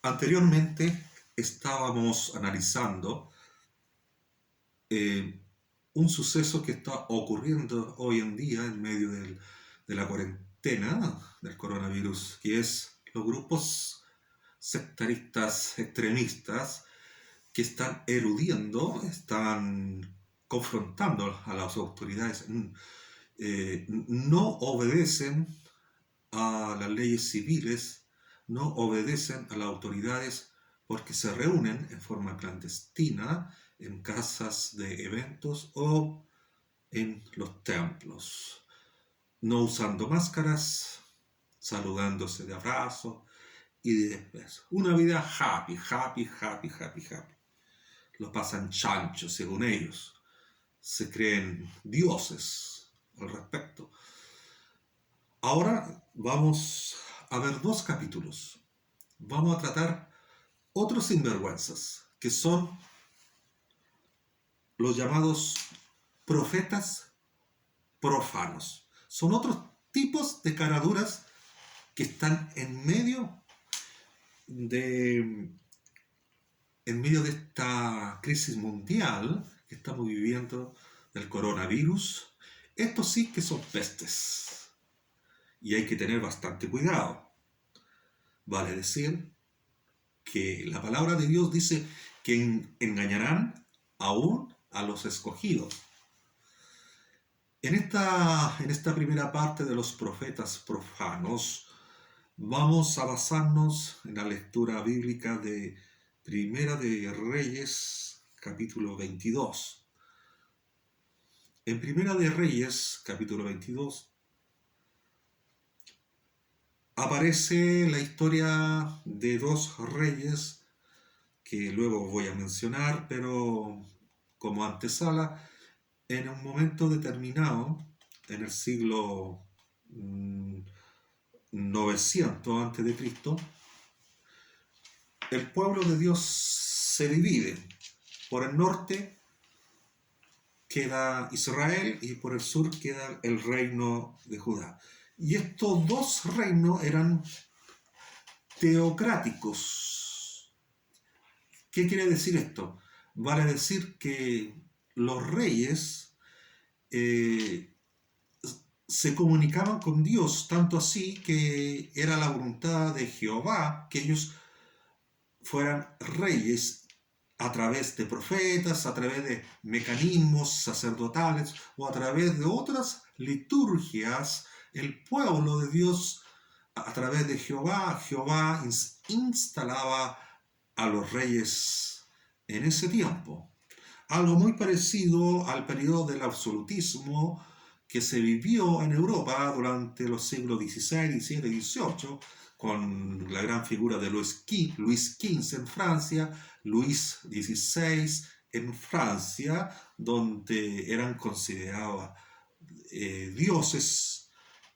Anteriormente estábamos analizando un suceso que está ocurriendo hoy en día en medio de la cuarentena del coronavirus, que es los grupos sectaristas extremistas que están eludiendo, están confrontando a las autoridades, no obedecen a las leyes civiles, no obedecen a las autoridades porque se reúnen en forma clandestina en casas de eventos o en los templos, no usando máscaras, saludándose de abrazo y de beso. Una vida happy, happy, happy, happy, happy. Lo pasan chancho según ellos. Se creen dioses al respecto. Ahora vamos a ver dos capítulos. Vamos a tratar otros sinvergüenzas, que son los llamados profetas profanos. Son otros tipos de caraduras que están de, en medio de esta crisis mundial que estamos viviendo del coronavirus. Estos sí que son pestes. Y hay que tener bastante cuidado. Vale decir que la palabra de Dios dice que engañarán aún a los escogidos. En esta primera parte de los profetas profanos, vamos a basarnos en la lectura bíblica de Primera de Reyes, capítulo 22. En Primera de Reyes, capítulo 22, aparece la historia de dos reyes que luego voy a mencionar, pero como antesala, en un momento determinado, en el siglo 900 a.C., el pueblo de Dios se divide. Por el norte queda Israel y por el sur queda el reino de Judá. Y estos dos reinos eran teocráticos. ¿Qué quiere decir esto? Vale decir que los reyes se comunicaban con Dios, tanto así que era la voluntad de Jehová que ellos fueran reyes a través de profetas, a través de mecanismos sacerdotales o a través de otras liturgias. El pueblo de Dios, a través de Jehová instalaba a los reyes en ese tiempo. Algo muy parecido al periodo del absolutismo que se vivió en Europa durante los siglos XVI, XVII y XVIII, con la gran figura de Luis XV en Francia, Luis XVI en Francia, donde eran considerados dioses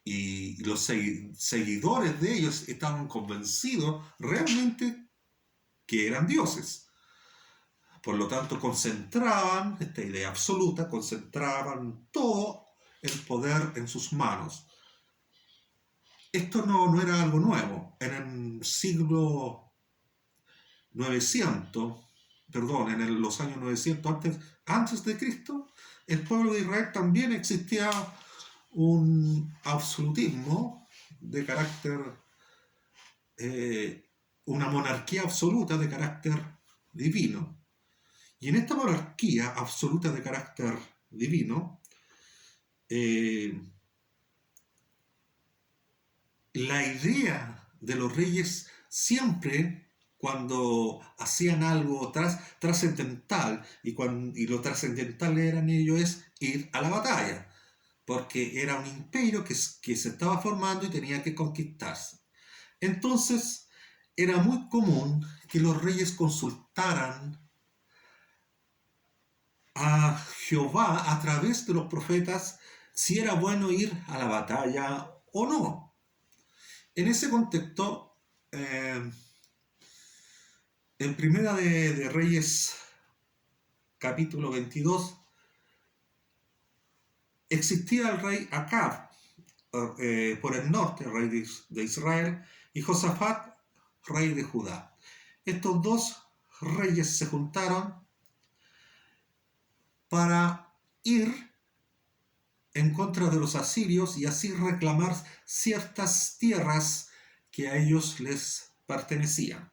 y los seguidores de ellos estaban convencidos realmente que eran dioses. Por lo tanto, concentraban, esta idea absoluta, concentraban todo el poder en sus manos. Esto no era algo nuevo. En el siglo 900, en los años 900 antes de Cristo, el pueblo de Israel también existía un absolutismo de carácter, una monarquía absoluta de carácter divino. Y en esta monarquía absoluta de carácter divino, la idea de los reyes siempre, cuando hacían algo trascendental, y lo trascendental eran ellos, es ir a la batalla, porque era un imperio que se estaba formando y tenía que conquistarse. Entonces, era muy común que los reyes consultaran a Jehová a través de los profetas si era bueno ir a la batalla o no. En ese contexto, en Primera de Reyes, capítulo 22, existía el rey Acab por el norte, rey de Israel, y Josafat, rey de Judá. estos dos reyes se juntaron para ir en contra de los asirios y así reclamar ciertas tierras que a ellos les pertenecían.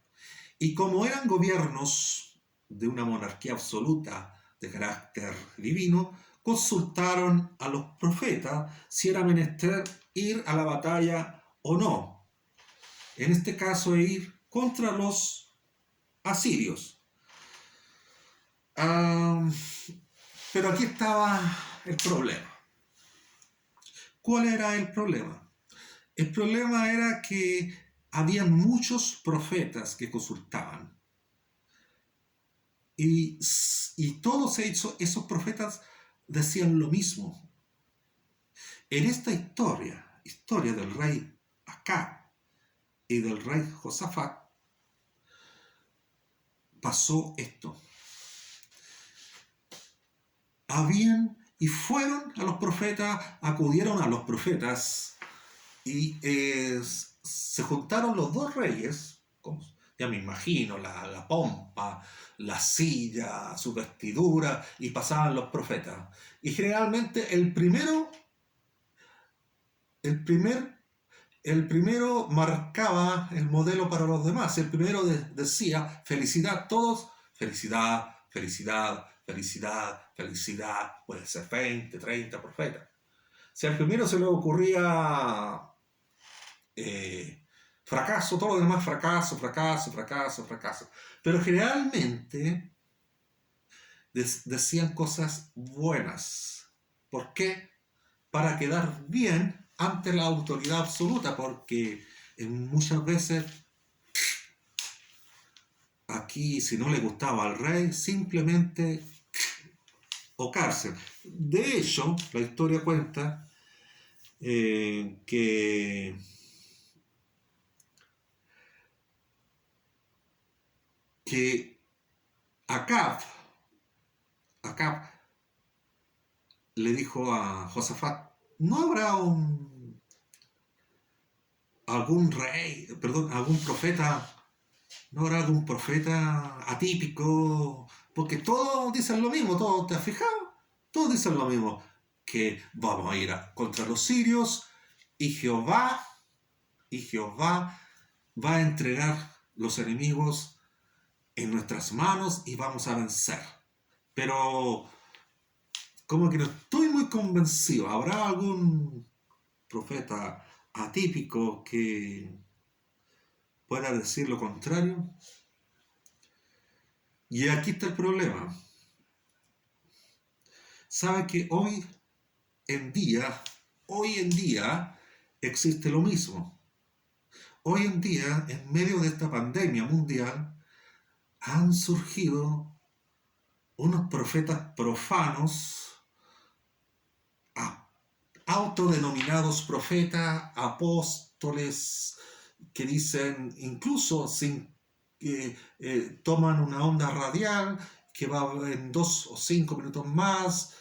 Y como eran gobiernos de una monarquía absoluta de carácter divino, consultaron a los profetas si era menester ir a la batalla o no. En este caso, ir contra los asirios. Ah, pero aquí estaba el problema. ¿Cuál era el problema? El problema era que habían muchos profetas que consultaban. Y todos esos profetas decían lo mismo. En esta historia del rey Acab y del rey Josafat, pasó esto. Fueron a los profetas, acudieron a los profetas y se juntaron los dos reyes, ya me imagino, la pompa, la silla, su vestidura, y pasaban los profetas. Y generalmente el primero marcaba el modelo para los demás. El primero decía, felicidad a todos, felicidad, felicidad, felicidad, felicidad. Puede ser 20, 30 profetas. Si al primero se le ocurría fracaso, todo lo demás fracaso, fracaso, fracaso, fracaso. Pero generalmente decían cosas buenas. ¿Por qué? Para quedar bien ante la autoridad absoluta, porque muchas veces aquí, si no le gustaba al rey, simplemente o cárcel. De hecho, la historia cuenta que Acab le dijo a Josafat, ¿no habrá algún profeta? ¿No habrá algún profeta atípico? Porque todos dicen lo mismo, ¿te has fijado? Todos dicen lo mismo, que vamos a ir contra los sirios y Jehová va a entregar los enemigos en nuestras manos y vamos a vencer. Pero como que no estoy muy convencido. ¿Habrá algún profeta atípico que pueda decir lo contrario? Y aquí está el problema. Sabe que hoy en día existe lo mismo. Hoy en día, en medio de esta pandemia mundial, han surgido unos profetas profanos, autodenominados profetas, apóstoles, que dicen, incluso toman una onda radial que va en 2 o 5 minutos más,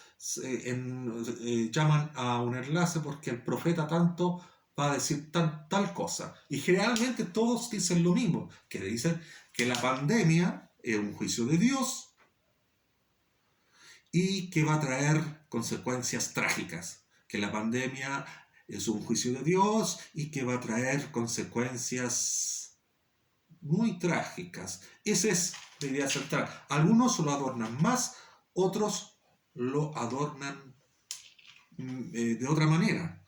llaman a un enlace porque el profeta tanto va a decir tal cosa. Y generalmente todos dicen lo mismo, que dicen que la pandemia es un juicio de Dios y que va a traer consecuencias trágicas, que la pandemia es un juicio de Dios y que va a traer consecuencias muy trágicas. Esa es la idea central. Algunos lo adornan más, otros lo adornan de otra manera.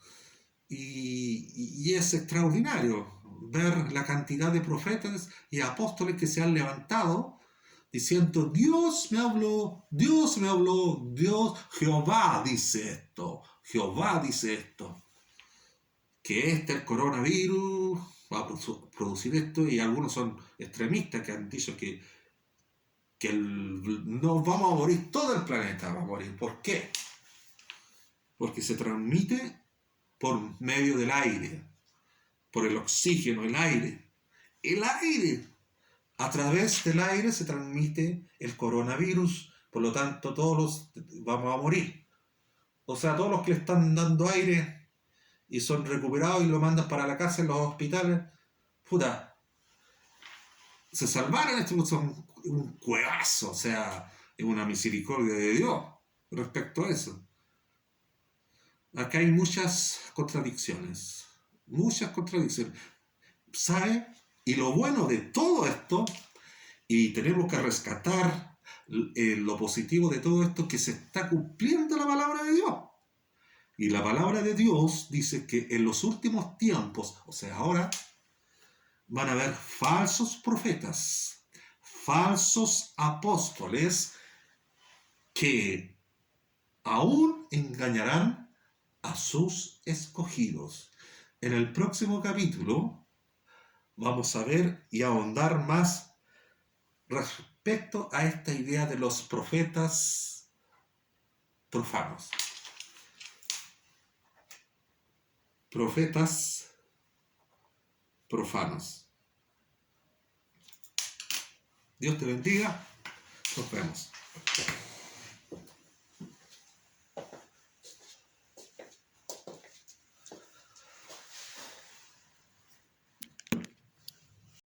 Y es extraordinario ver la cantidad de profetas y apóstoles que se han levantado diciendo, Dios me habló, Jehová dice esto, que el coronavirus va a producir esto, y algunos son extremistas que han dicho que nos vamos a morir, todo el planeta va a morir. ¿Por qué? Porque se transmite por medio del aire, por el oxígeno, el aire. A través del aire se transmite el coronavirus, por lo tanto todos vamos a morir. O sea, todos los que le están dando aire y son recuperados y lo mandan para la casa en los hospitales, puta, se salvaron, esto es un cuevazo, o sea, es una misericordia de Dios respecto a eso. Acá hay muchas contradicciones, muchas contradicciones. ¿Sabe? Y lo bueno de todo esto, y tenemos que rescatar lo positivo de todo esto, que se está cumpliendo la palabra de Dios. Y la palabra de Dios dice que en los últimos tiempos, o sea, ahora, van a haber falsos profetas, falsos apóstoles que aún engañarán a sus escogidos. En el próximo capítulo vamos a ver y ahondar más respecto a esta idea de los profetas profanos. Profetas profanos. Dios te bendiga. Nos vemos.